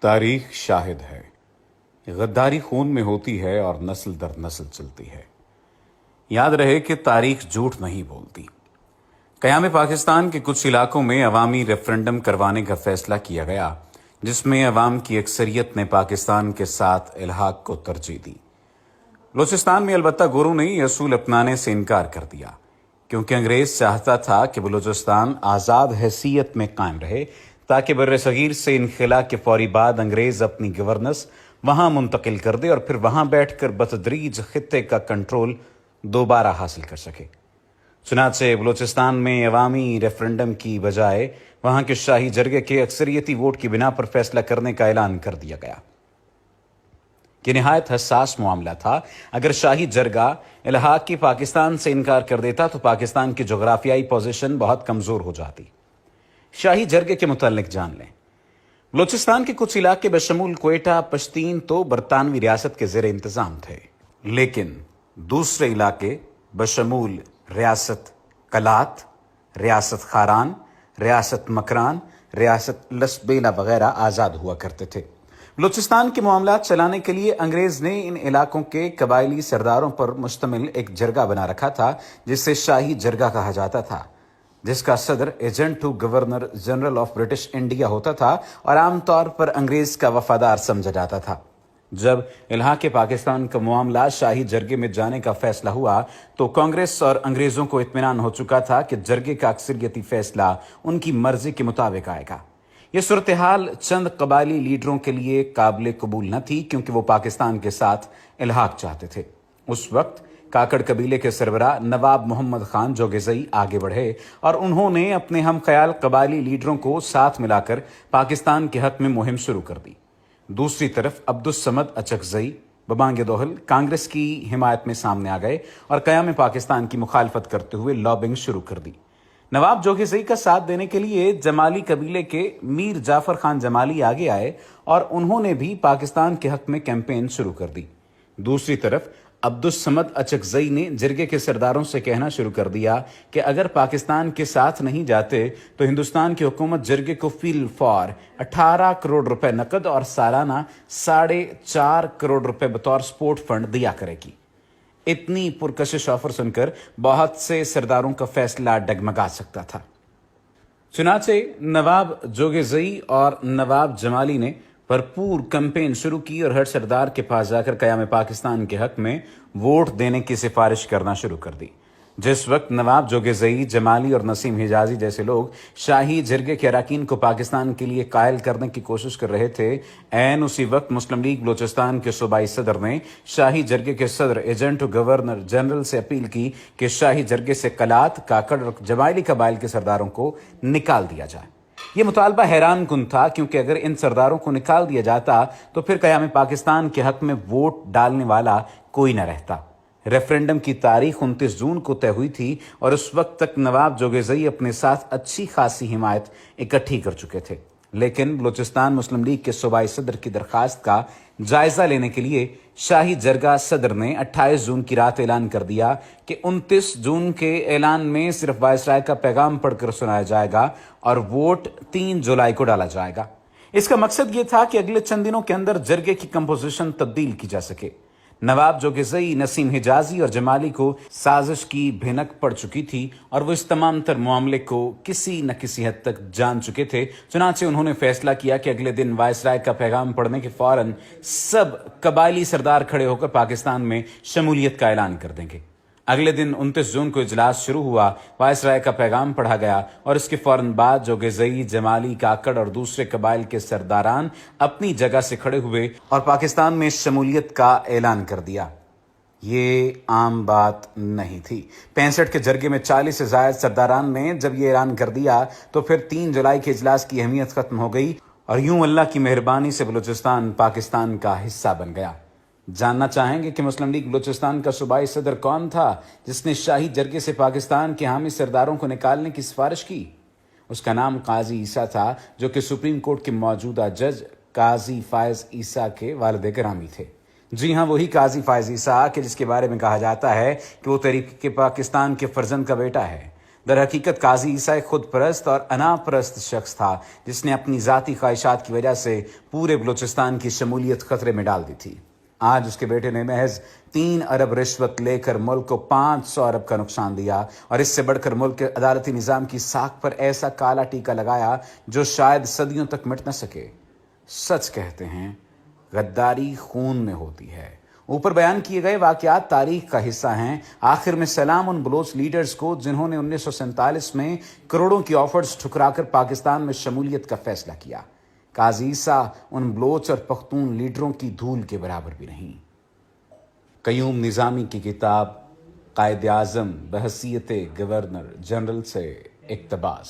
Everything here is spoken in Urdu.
تاریخ شاہد ہے، غداری خون میں ہوتی ہے اور نسل در نسل چلتی ہے۔ یاد رہے کہ تاریخ جھوٹ نہیں بولتی۔ قیام پاکستان کے کچھ علاقوں میں عوامی ریفرنڈم کروانے کا فیصلہ کیا گیا، جس میں عوام کی اکثریت نے پاکستان کے ساتھ الحاق کو ترجیح دی۔ بلوچستان میں البتہ گوروں نے یہ اصول اپنانے سے انکار کر دیا، کیونکہ انگریز چاہتا تھا کہ بلوچستان آزاد حیثیت میں قائم رہے تاکہ بر صغیر سے انخلا کے فوری بعد انگریز اپنی گورننس وہاں منتقل کر دے اور پھر وہاں بیٹھ کر بتدریج خطے کا کنٹرول دوبارہ حاصل کر سکے۔ چنانچہ بلوچستان میں عوامی ریفرنڈم کی بجائے وہاں کے شاہی جرگے کے اکثریتی ووٹ کی بنا پر فیصلہ کرنے کا اعلان کر دیا گیا۔ یہ نہایت حساس معاملہ تھا۔ اگر شاہی جرگہ الحاق کی پاکستان سے انکار کر دیتا تو پاکستان کی جغرافیائی پوزیشن بہت کمزور ہو جاتی۔ شاہی جرگے کے متعلق جان لیں۔ بلوچستان کے کچھ علاقے بشمول کوئٹہ، پشتین تو برطانوی ریاست کے زیر انتظام تھے، لیکن دوسرے علاقے بشمول ریاست کلات، ریاست خاران، ریاست مکران، ریاست لسبیلا وغیرہ آزاد ہوا کرتے تھے۔ بلوچستان کے معاملات چلانے کے لیے انگریز نے ان علاقوں کے قبائلی سرداروں پر مشتمل ایک جرگہ بنا رکھا تھا، جسے شاہی جرگہ کہا جاتا تھا، جس کا صدر agent to governor general of British India ہوتا تھا اور عام طور پر انگریز کا وفادار سمجھا جاتا تھا۔ جب الحاق پاکستان کا معاملہ شاہی جرگے میں جانے کا فیصلہ ہوا تو کانگریس اور انگریزوں کو اطمینان ہو چکا تھا کہ جرگے کا اکثریتی فیصلہ ان کی مرضی کے مطابق آئے گا۔ یہ صورتحال چند قبائلی لیڈروں کے لیے قابل قبول نہ تھی، کیونکہ وہ پاکستان کے ساتھ الحاق چاہتے تھے۔ اس وقت کاکڑ قبیلے کے سربراہ نواب محمد خان جوگیزئی آگے بڑھے اور انہوں نے اپنے ہم خیال قبائلی لیڈروں کو ساتھ ملا کر پاکستان کے حق میں مہم شروع کر دی۔ دوسری طرف عبدالصمد اچکزئی ببانگ دوہل کانگریس کی حمایت میں سامنے آ گئے اور قیام پاکستان کی مخالفت کرتے ہوئے لابنگ شروع کر دی۔ نواب جوگیزئی کا ساتھ دینے کے لیے جمالی قبیلے کے میر جعفر خان جمالی آگے آئے اور انہوں نے بھی پاکستان کے حق میں کیمپین شروع کر دی۔ دوسری طرف عبدالصمد اچکزئی نے جرگے کے سرداروں سے کہنا شروع کر دیا کہ اگر پاکستان کے ساتھ نہیں جاتے تو ہندوستان کی حکومت جرگے کو فی الفور 18 کروڑ روپے نقد اور سالانہ 4.5 کروڑ روپے بطور سپورٹ فنڈ دیا کرے گی۔ اتنی پرکشش آفر سن کر بہت سے سرداروں کا فیصلہ ڈگمگا سکتا تھا۔ چنانچہ نواب جوگیزئی اور نواب جمالی نے بھرپور کیمپین شروع کی اور ہر سردار کے پاس جا کر قیام پاکستان کے حق میں ووٹ دینے کی سفارش کرنا شروع کر دی۔ جس وقت نواب جوگیزئی، جمالی اور نسیم حجازی جیسے لوگ شاہی جرگے کے اراکین کو پاکستان کے لیے قائل کرنے کی کوشش کر رہے تھے، عین اسی وقت مسلم لیگ بلوچستان کے صوبائی صدر نے شاہی جرگے کے صدر ایجنٹ گورنر جنرل سے اپیل کی کہ شاہی جرگے سے کلات، کاکڑ اور جمالی قبائل کے سرداروں کو نکال دیا جائے۔ یہ مطالبہ حیران کن تھا، کیونکہ اگر ان سرداروں کو نکال دیا جاتا تو پھر قیام پاکستان کے حق میں ووٹ ڈالنے والا کوئی نہ رہتا۔ ریفرنڈم کی تاریخ 29 جون کو طے ہوئی تھی اور اس وقت تک نواب جوگیزئی اپنے ساتھ اچھی خاصی حمایت اکٹھی کر چکے تھے، لیکن بلوچستان مسلم لیگ کے صوبائی صدر کی درخواست کا جائزہ لینے کے لیے شاہی جرگہ صدر نے 28 جون کی رات اعلان کر دیا کہ 29 جون کے اعلان میں صرف وائسرائے کا پیغام پڑھ کر سنایا جائے گا اور ووٹ 3 جولائی کو ڈالا جائے گا۔ اس کا مقصد یہ تھا کہ اگلے چند دنوں کے اندر جرگے کی کمپوزیشن تبدیل کی جا سکے۔ نواب جوگیزئی، نسیم حجازی اور جمالی کو سازش کی بھنک پڑ چکی تھی اور وہ اس تمام تر معاملے کو کسی نہ کسی حد تک جان چکے تھے۔ چنانچہ انہوں نے فیصلہ کیا کہ اگلے دن وائسرائے کا پیغام پڑھنے کے فوراً سب قبائلی سردار کھڑے ہو کر پاکستان میں شمولیت کا اعلان کر دیں گے۔ اگلے دن 29 جون کو اجلاس شروع ہوا، وائسرائے کا پیغام پڑھا گیا اور اس کے فوراً بعد جوگیزئی، جمالی، کاکڑ اور دوسرے قبائل کے سرداران اپنی جگہ سے کھڑے ہوئے اور پاکستان میں شمولیت کا اعلان کر دیا۔ یہ عام بات نہیں تھی۔ 65 کے جرگے میں 40 سے زائد سرداران نے جب یہ اعلان کر دیا تو پھر 3 جولائی کے اجلاس کی اہمیت ختم ہو گئی اور یوں اللہ کی مہربانی سے بلوچستان پاکستان کا حصہ بن گیا۔ جاننا چاہیں گے کہ مسلم لیگ بلوچستان کا صوبائی صدر کون تھا جس نے شاہی جرگے سے پاکستان کے حامی سرداروں کو نکالنے کی سفارش کی؟ اس کا نام قاضی عیسیٰ تھا، جو کہ سپریم کورٹ کے موجودہ جج قاضی فائز عیسیٰ کے والد گرامی تھے۔ جی ہاں، وہی قاضی فائز عیسیٰ کہ جس کے بارے میں کہا جاتا ہے کہ وہ تحریک پاکستان کے فرزند کا بیٹا ہے۔ در حقیقت قاضی عیسیٰ ایک خود پرست اور انا پرست شخص تھا جس نے اپنی ذاتی خواہشات کی وجہ سے پورے بلوچستان کی شمولیت خطرے میں ڈال دی تھی۔ آج اس کے بیٹے نے محض 3 ارب رشوت لے کر ملک کو 500 ارب کا نقصان دیا، اور اس سے بڑھ کر ملک کے عدالتی نظام کی ساکھ پر ایسا کالا ٹیکا لگایا جو شاید صدیوں تک مٹ نہ سکے۔ سچ کہتے ہیں غداری خون میں ہوتی ہے۔ اوپر بیان کیے گئے واقعات تاریخ کا حصہ ہیں۔ آخر میں سلام ان بلوچ لیڈرز کو جنہوں نے 1947 میں کروڑوں کی آفرز ٹھکرا کر پاکستان میں شمولیت کا فیصلہ کیا۔ قاضی عیسیٰ ان بلوچ اور پختون لیڈروں کی دھول کے برابر بھی نہیں۔ قیوم نظامی کی کتاب قائد اعظم بحیثیت گورنر جنرل سے اقتباس۔